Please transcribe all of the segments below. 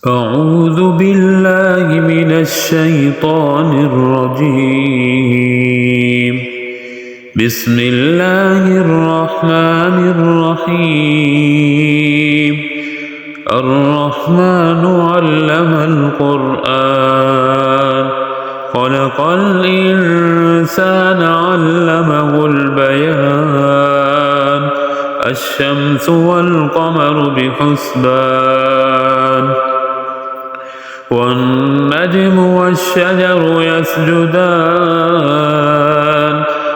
أعوذ بالله من الشيطان الرجيم. بسم الله الرحمن الرحيم. الرحمن علم القرآن خلق الإنسان علمه البيان. الشمس والقمر بحسبان والنجم والشجر يسجدان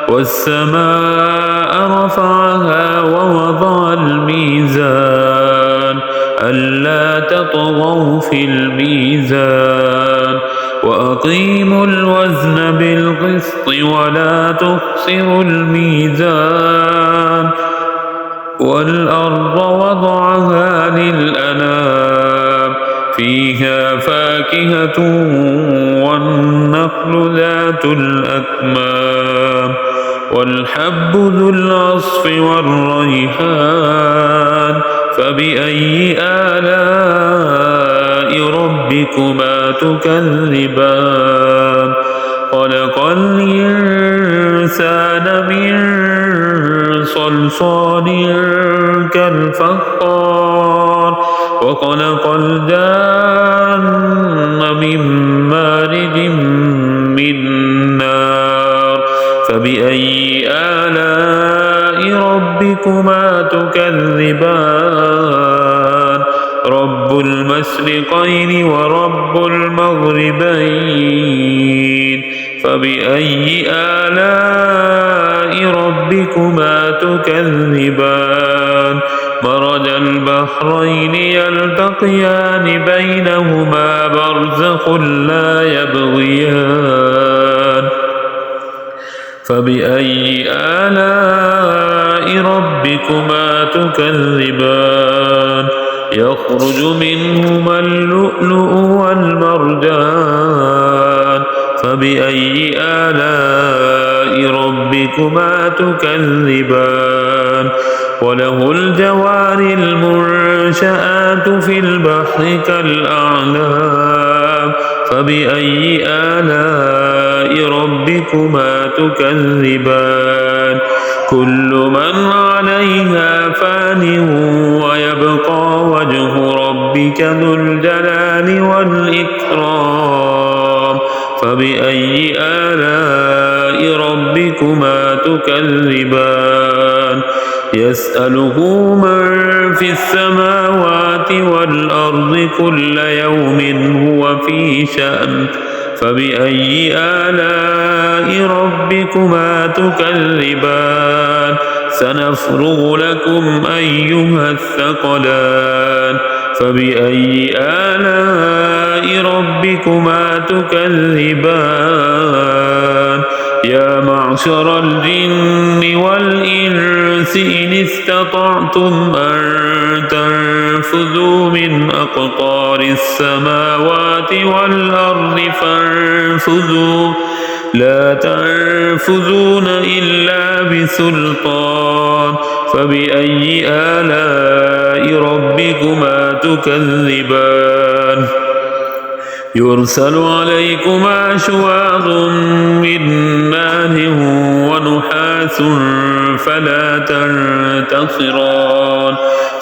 والسماء رفعها ووضع الميزان ألا تطغوا في الميزان وأقيموا الوزن بالقسط ولا تخسروا الميزان والأرض وضعها للأنام فيها فاكهة والنخل ذات الأكمام والحب ذو العصف والريحان فبأي آلاء ربكما تكذبان خلق الإنسان من صلصال كالفخار وخلق الجان من مارج من نار فبأي آلاء ربكما تكذبان رب المشرقين ورب المغربين فبأي آلاء ربكما تكذبان مرج البحرين يلتقيان بينهما برزخ لا يبغيان فبأي آلاء ربكما تكذبان يخرج منهما اللؤلؤ والمرجان فبأي آلاء ربكما تكذبان وله الجوار المنشآت في البحر كالأعلام فبأي آلاء ربكما تكذبان كل من عليها فان ويبقى وجه ربك ذو الجلال والإكرام فبأي آلاء ربكما تكذبان يسأله من في السماوات والأرض كل يوم هو في شأن فبأي آلاء ربكما تكذبان سنفرغ لكم أيها الثقلان فبأي آلاء ربكما تكذبان يا معشر الجن والإنس إن استطعتم أن تنفذوا من أقطار السماوات والأرض فانفذوا لا تنفذون إلا بسلطان فبأي آلاء ربكما تكذبان يرسل عليكما شواظ من نار ونحاس فلا تنتصران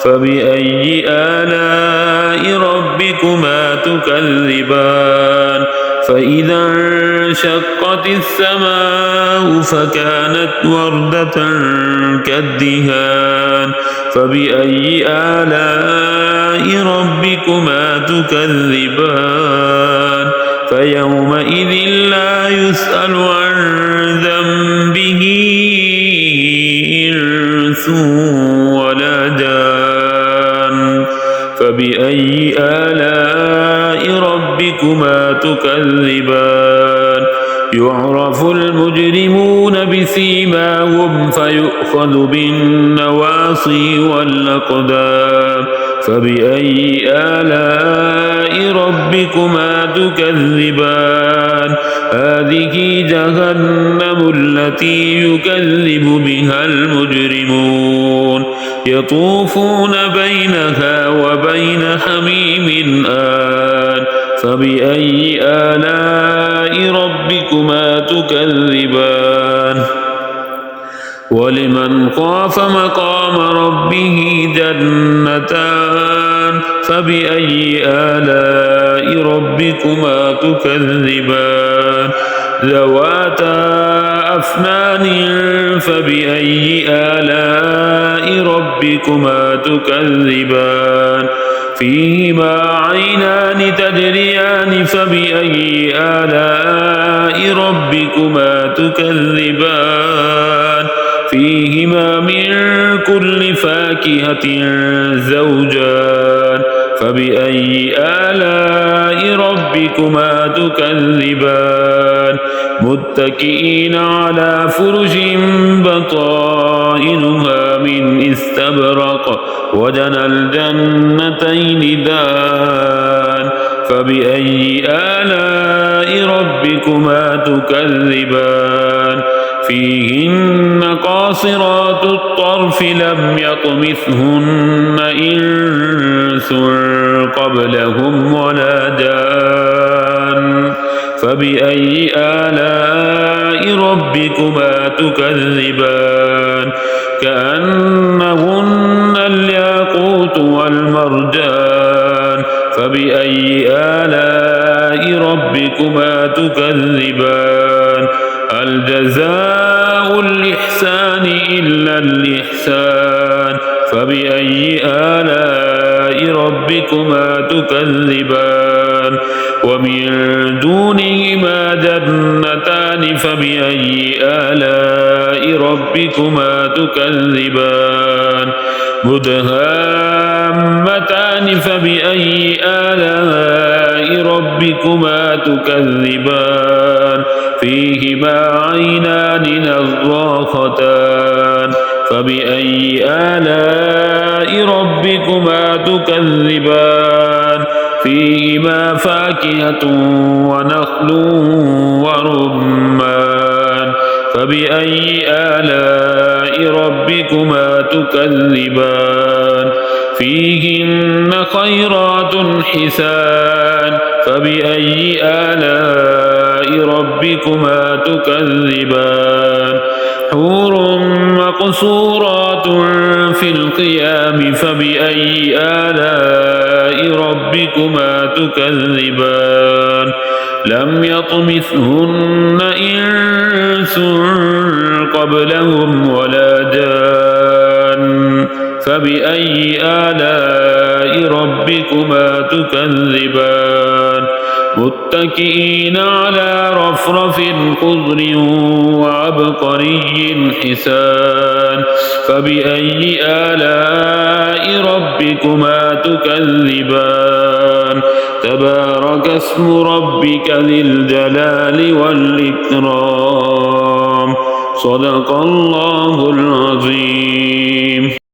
فبأي آلاء ربكما تكذبان فإذا انشقت السماء فكانت وردة كالدهان فبأي آلاء ربكما تكذبان فيومئذ لا يسأل عن ذنبه إنس ولا جان فبأي آلاء ربكما تكذبان يعرف المجرمون بسيماهم فيؤخذ بالنواصي والأقدام فبأي آلاء ربكما تكذبان هذه جهنم التي يكذب بها المجرمون يطوفون بينها وبين حميم آن فبأي آلاء ربكما تكذبان ولمن خاف مقام ربه جنتان فبأي آلاء ربكما تكذبان ذواتا أفنان فبأي آلاء ربكما تكذبان فيهما عينان تجريان فبأي آلاء ربكما تكذبان فيهما من كل فاكهة زوجان فبأي آلاء ربكما تكذبان متكئين على فرش بطائنها من استبرق وجنى الجنتين دان فبأي آلاء ربكما تكذبان فيهن قاصرات الطرف لم يطمثهن إنس قبلهم ولا جان فبأي آلاء ربكما تكذبان كأنهن الياقوت والمرجان فبأي آلاء ربكما تكذبان الجزاء الإحسان إلا الإحسان فبأي آلاء ربكما تكذبان ومن دونهما جنتان فبأي آلاء ربكما تكذبان مدهامتان فبأي آلاء ربكما تكذبان فيهما عينان نضاختان فبأي آلاء ربكما تكذبان فيهما فاكهة ونخل ورمان فبأي آلاء ربكما تكذبان فيهن خيرات حسان فبأي آلاء ربكما تكذبان حور مقصورات في الخيام فبأي آلاء ربكما تكذبان لم يطمثهن إنس قبلهم ولا جان فبأي آلاء ربكما تكذبان متكئين على رفرف خضر وعبقري حسان فبأي آلاء ربكما تكذبان تبارك اسم ربك ذي الجلال والإكرام صدق الله العظيم.